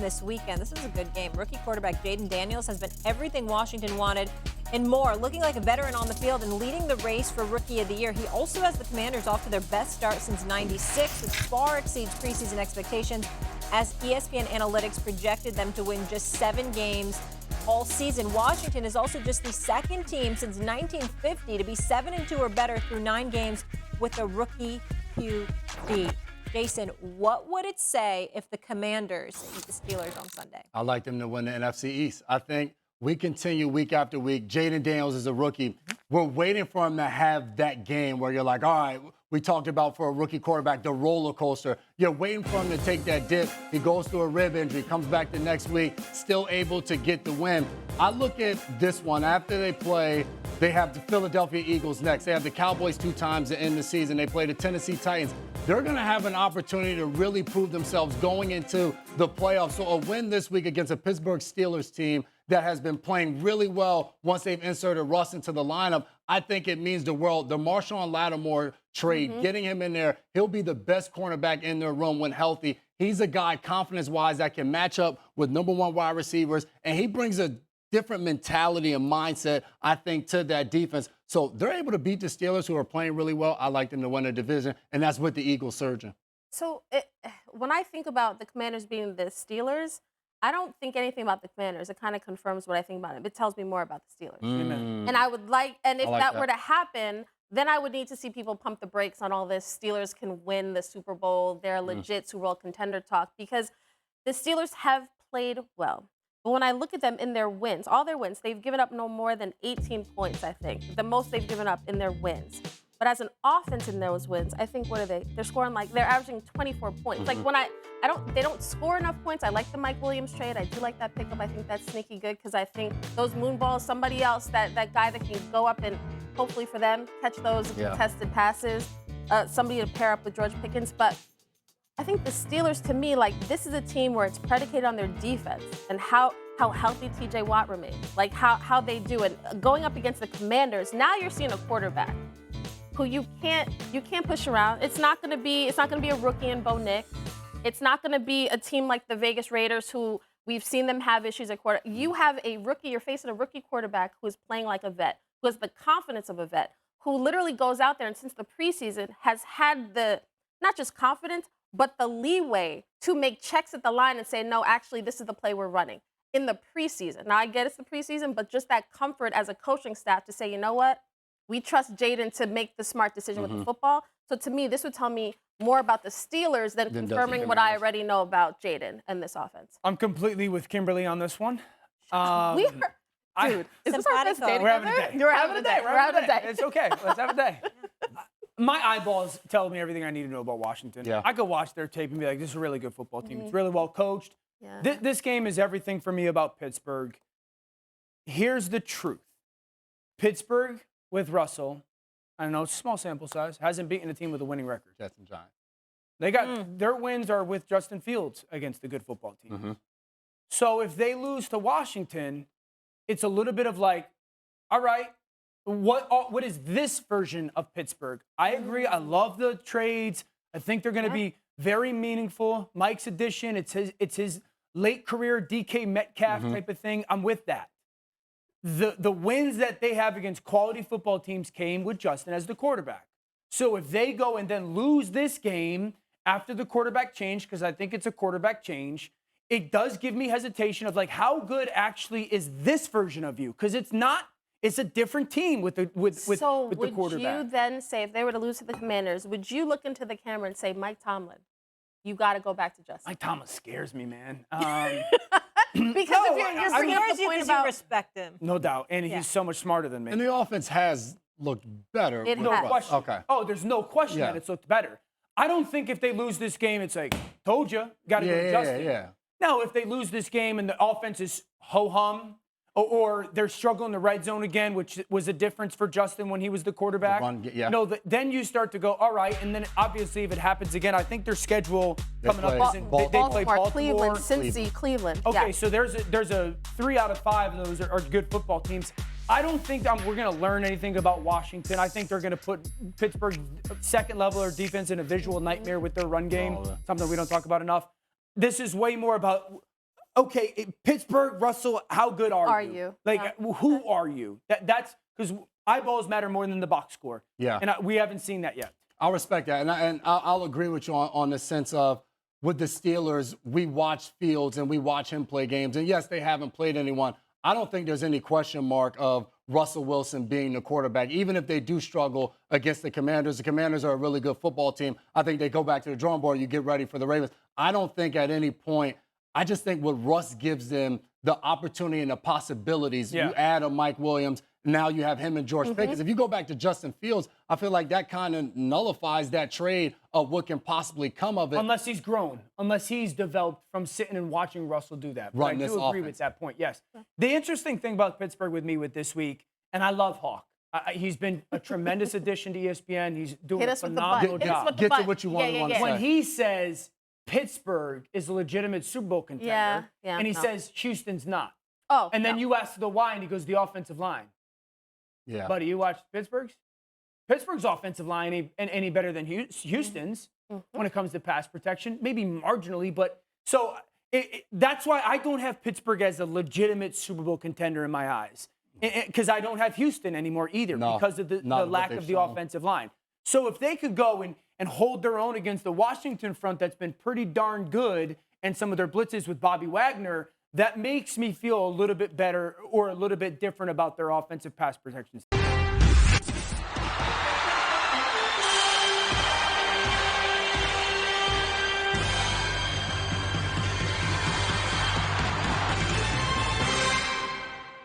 this weekend. This is a good game. Rookie quarterback Jaden Daniels has been everything Washington wanted and more, looking like a veteran on the field and leading the race for Rookie of the Year. He also has the Commanders off to their best start since '96, which far exceeds preseason expectations, as ESPN Analytics projected them to win just 7 games all season. Washington is also just the second team since 1950 to be 7-2 or better through 9 games with a rookie QB. Jason, what would it say if the Commanders beat the Steelers on Sunday? I'd like them to win the NFC East. I think we continue week after week. Jaden Daniels is a rookie. We're waiting for him to have that game where you're like, all right, we talked about for a rookie quarterback, the roller coaster. You're waiting for him to take that dip. He goes through a rib injury, comes back the next week, still able to get the win. I look at this one. After they play, they have the Philadelphia Eagles next. They have the Cowboys 2 times to end the season. They play the Tennessee Titans. They're going to have an opportunity to really prove themselves going into the playoffs. So a win this week against a Pittsburgh Steelers team that has been playing really well once they've inserted Russ into the lineup, I think it means the world. The Marshawn Lattimore trade, getting him in there, he'll be the best cornerback in their room when healthy. He's a guy, confidence-wise, that can match up with #1 wide receivers, and he brings a different mentality and mindset, I think, to that defense. So they're able to beat the Steelers, who are playing really well. I like them to win the division, and that's with the Eagles surging. So when I think about the Commanders being the Steelers, I don't think anything about the Commanders. It kind of confirms what I think about them. It tells me more about the Steelers. And I would like, and if that were to happen, then I would need to see people pump the brakes on all this Steelers can win the Super Bowl. They're legit Super Bowl contender talk, because the Steelers have played well. But when I look at them in their wins, all their wins, they've given up no more than 18 points, I think. The most they've given up in their wins. But as an offense in those wins, I think, what are they? They're scoring they're averaging 24 points. Like when they don't score enough points. I like the Mike Williams trade. I do like that pickup. I think that's sneaky good, because I think those moon balls, somebody else, that guy that can go up and hopefully for them catch those contested passes, somebody to pair up with George Pickens. But I think the Steelers, to me, this is a team where it's predicated on their defense and how healthy T.J. Watt remains, how they do it. Going up against the Commanders, now you're seeing a quarterback who you can't push around. It's not going to be a rookie in Bo Nick. It's not going to be a team like the Vegas Raiders, who we've seen them have issues at quarterback. You have a rookie. You're facing a rookie quarterback who is playing like a vet, who has the confidence of a vet, who literally goes out there and since the preseason has had the not just confidence, but the leeway to make checks at the line and say, no, actually, this is the play we're running in the preseason. Now, I get it's the preseason, but just that comfort as a coaching staff to say, you know what? We trust Jaden to make the smart decision with the football. So to me, this would tell me more about the Steelers than confirming what I already know about Jaden and this offense. I'm completely with Kimberly on this one. Dude, is this our best day We're having a day. You're having a day. We're having a day. It's okay. Let's have a day. My eyeballs tell me everything I need to know about Washington. Yeah. I could watch their tape and be like, this is a really good football team. It's really well coached. Yeah. This game is everything for me about Pittsburgh. Here's the truth. Pittsburgh, with Russell, I know it's a small sample size, hasn't beaten a team with a winning record. Jets and Giants. They got their wins are with Justin Fields against a good football team. So if they lose to Washington, it's a little bit of like, all right, what is this version of Pittsburgh? I agree. I love the trades. I think they're going to be very meaningful. Mike's addition, it's his late career DK Metcalf type of thing. I'm with that. The wins that they have against quality football teams came with Justin as the quarterback. So if they go and then lose this game after the quarterback change, because I think it's a quarterback change, it does give me hesitation of how good actually is this version of you? Because it's not. It's a different team with the quarterback. So would you then say, if they were to lose to the Commanders, would you look into the camera and say, Mike Tomlin, you got to go back to Justin? Mike Tomlin scares me, man. Because if you're bringing up the point about you respect him. No doubt, and he's so much smarter than me. And the offense has looked better. It No has. question. Okay. Oh, there's no question that it's looked better. I don't think if they lose this game, it's like, told you, got to go to Justin. Now, if they lose this game and the offense is ho-hum, or they're struggling in the red zone again, which was a difference for Justin when he was the quarterback. Then you start to go, all right, and then obviously if it happens again, I think their schedule coming up isn't. They play Baltimore, Cleveland, Cincy, Cleveland. Okay, so there's a 3 out of 5 of those are good football teams. I don't think we're going to learn anything about Washington. I think they're going to put Pittsburgh's second level or defense in a visual nightmare with their run game, something we don't talk about enough. This is way more about okay, Pittsburgh, Russell, how good are you? Like, who are you? That's because eyeballs matter more than the box score. Yeah. And we haven't seen that yet. I respect that. And I'll agree with you on the sense of with the Steelers, we watch Fields and we watch him play games. And yes, they haven't played anyone. I don't think there's any question mark of Russell Wilson being the quarterback. Even if they do struggle against the Commanders are a really good football team. I think they go back to the drawing board. You get ready for the Ravens. I don't think at any point, I just think what Russ gives them the opportunity and the possibilities. Yeah. You add a Mike Williams. Now you have him and George Pickens. If you go back to Justin Fields, I feel like that kind of nullifies that trade of what can possibly come of it. Unless he's grown, unless he's developed from sitting and watching Russell do that. But I do agree with that point, yes. The interesting thing about Pittsburgh with me with this week, and I love Hawk. He's been a tremendous addition to ESPN. He's doing a phenomenal job. Get to what you want to say. When he says Pittsburgh is a legitimate Super Bowl contender, and he says Houston's not. Oh, and then you ask the why, and he goes, the offensive line. Yeah. Buddy, you watch Pittsburgh's? Pittsburgh's offensive line ain't any better than Houston's when it comes to pass protection. Maybe marginally, but so that's why I don't have Pittsburgh as a legitimate Super Bowl contender in my eyes. Because I don't have Houston anymore either because of the lack of the offensive line. So if they could go and hold their own against the Washington front that's been pretty darn good and some of their blitzes with Bobby Wagner, that makes me feel a little bit better or a little bit different about their offensive pass protection.